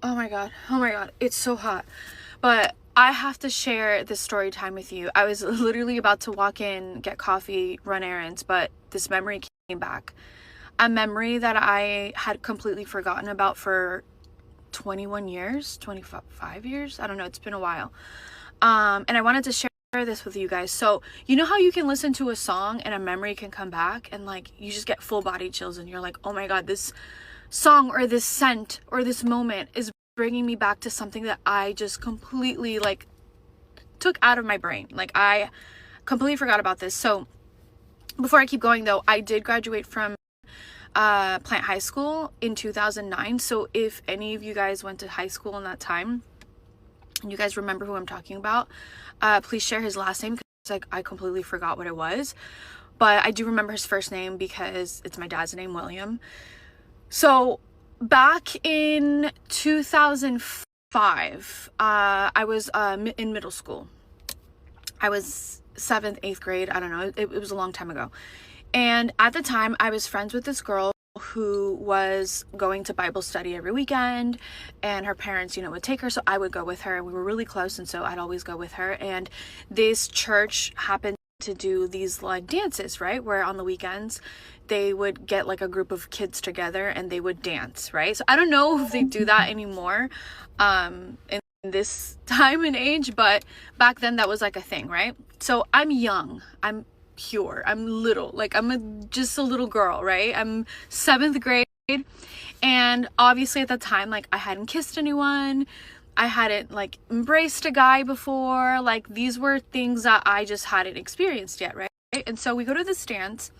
Oh my god. Oh my god. It's so hot. But I have to share this story time with you. I was literally about to walk in, get coffee, run errands, but this memory came back. A memory that I had completely forgotten about for 21 years, 25 years. I don't know. It's been a while. And I wanted to share this with you guys. So, you know how you can listen to a song and a memory can come back and like you just get full body chills and you're like, oh my god, this song or this scent or this moment is bringing me back to something that I just completely like took out of my brain. Like I completely forgot about this. So before I keep going though, I did graduate from Plant High School in 2009. So if any of you guys went to high school in that time and you guys remember who I'm talking about, please share his last name, because like I completely forgot what it was, but I do remember his first name because it's my dad's name, William. So back in 2005, I was in middle school. I was 7th, 8th grade. I don't know. It was a long time ago. And at the time, I was friends with this girl who was going to Bible study every weekend, and her parents, would take her. So I would go with her, and we were really close. And so I'd always go with her. And this church happened to do these like dances, right? Where on the weekends they would get like a group of kids together and they would dance, right? So I don't know if they do that anymore in this time and age, but back then that was like a thing, right? So I'm young, I'm pure, I'm little, like just a little girl, right? I'm 7th grade, and obviously at that time, like I hadn't kissed anyone, I hadn't like embraced a guy before, like these were things that I just hadn't experienced yet, right? And so we go to this dance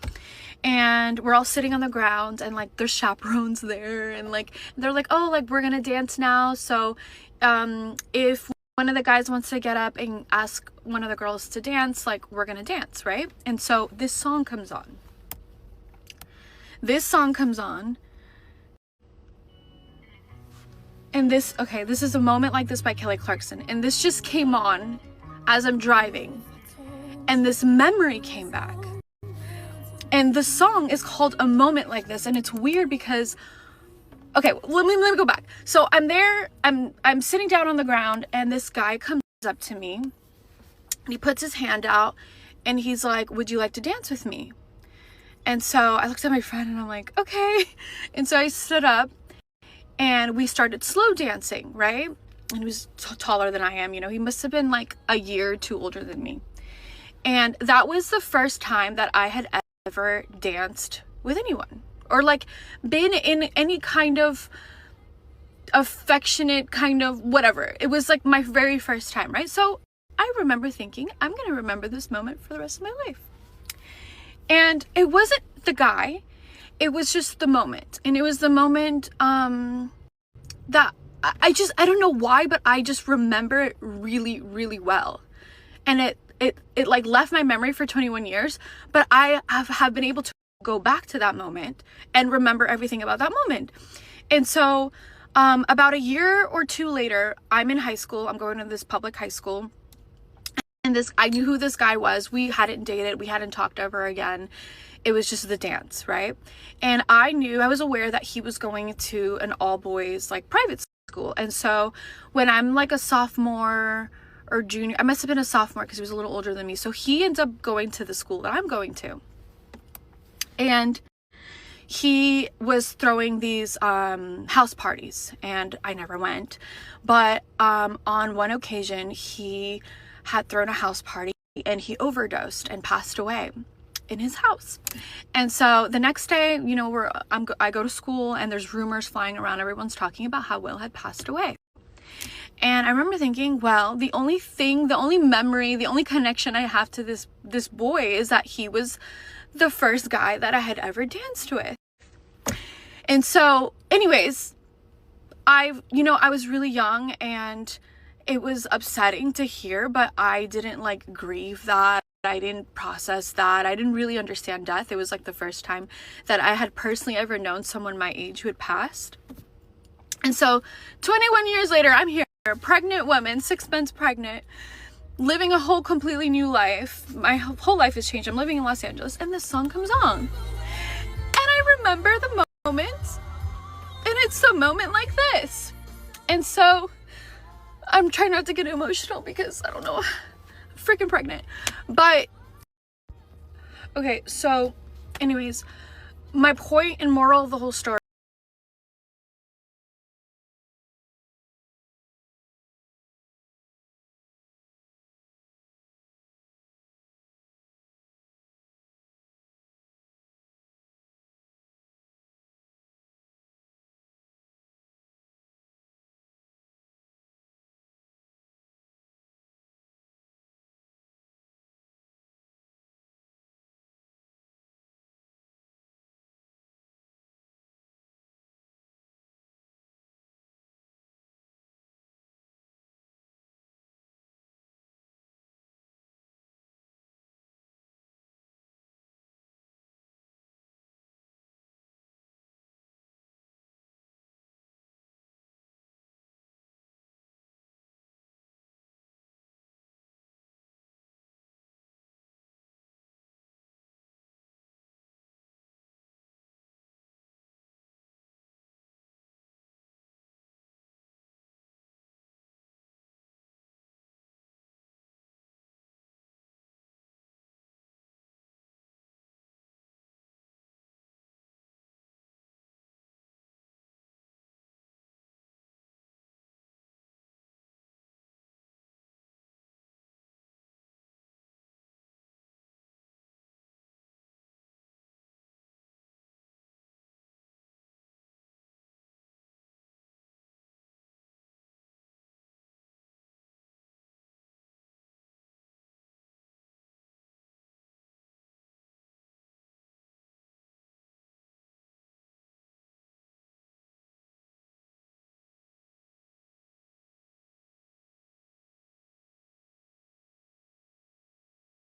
and we're all sitting on the ground, and like there's chaperones there, and like they're like, oh, like we're gonna dance now, so if one of the guys wants to get up and ask one of the girls to dance, like we're gonna dance, right? And so this song comes on, and this is A Moment Like This by Kelly Clarkson, and this just came on as I'm driving, and this memory came back. And the song is called A Moment Like This, and it's weird because, okay, let me go back. So I'm there, I'm sitting down on the ground, and this guy comes up to me, and he puts his hand out, and he's like, would you like to dance with me? And so I looked at my friend, and I'm like, okay. And so I stood up, and we started slow dancing, right? And he was taller than I am, he must have been like a year or two older than me. And that was the first time that I had ever danced with anyone, or like been in any kind of affectionate kind of whatever. It was like my very first time, right? So I remember thinking, I'm gonna remember this moment for the rest of my life. And it wasn't the guy, it was just the moment. And it was the moment that I don't know why, but I just remember it really, really well. And it like left my memory for 21 years, but I have been able to go back to that moment and remember everything about that moment. And so about a year or two later, I'm in high school. I'm going to this public high school, and I knew who this guy was. We hadn't dated, we hadn't talked ever again. It was just the dance, right? And I was aware that he was going to an all boys like private school. And so when I'm like a sophomore or junior, I must have been a sophomore because he was a little older than me, so he ends up going to the school that I'm going to, and he was throwing these house parties, and I never went, but on one occasion he had thrown a house party and he overdosed and passed away in his house. And so the next day, I go to school, and there's rumors flying around, everyone's talking about how Will had passed away. And I remember thinking, well, the only memory, the only connection I have to this boy is that he was the first guy that I had ever danced with. And so anyways, I was really young, and it was upsetting to hear, but I didn't like grieve that. I didn't process that. I didn't really understand death. It was like the first time that I had personally ever known someone my age who had passed. And so 21 years later, I'm here, a pregnant woman, 6 months pregnant, living a whole completely new life. My whole life has changed. I'm living in Los Angeles, and this song comes on, and I remember the moment, and it's a moment like this. And so I'm trying not to get emotional because I don't know, I'm freaking pregnant. But okay, so anyways, my point and moral of the whole story.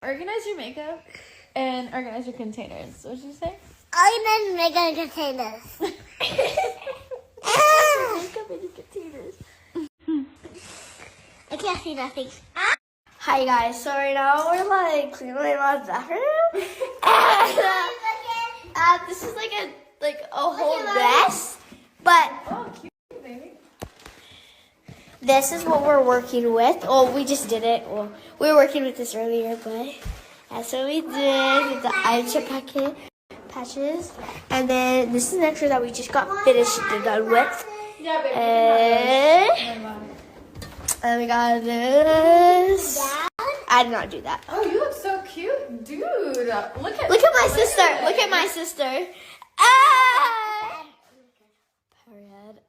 Organize your makeup and organize your containers. What did you say? Organize makeup containers. Makeup in your containers. I can't see nothing. Hi guys, so right now we're like cleaning my mom's bathroom, and this is like a whole mess. But Oh, cute, baby. this is what we're working with. Oh, we just did it. Well, we were working with this earlier, but that's what we did with the eyeshadow patches. And then this is an extra that we just got finished and done with. Yeah, baby. And we got this. I did not do that. Oh, you look so cute, dude. Look at my sister. Look at my sister. Ah! Her head.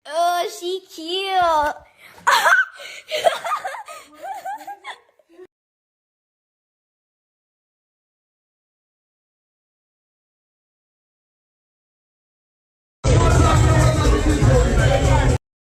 Oh, she cute.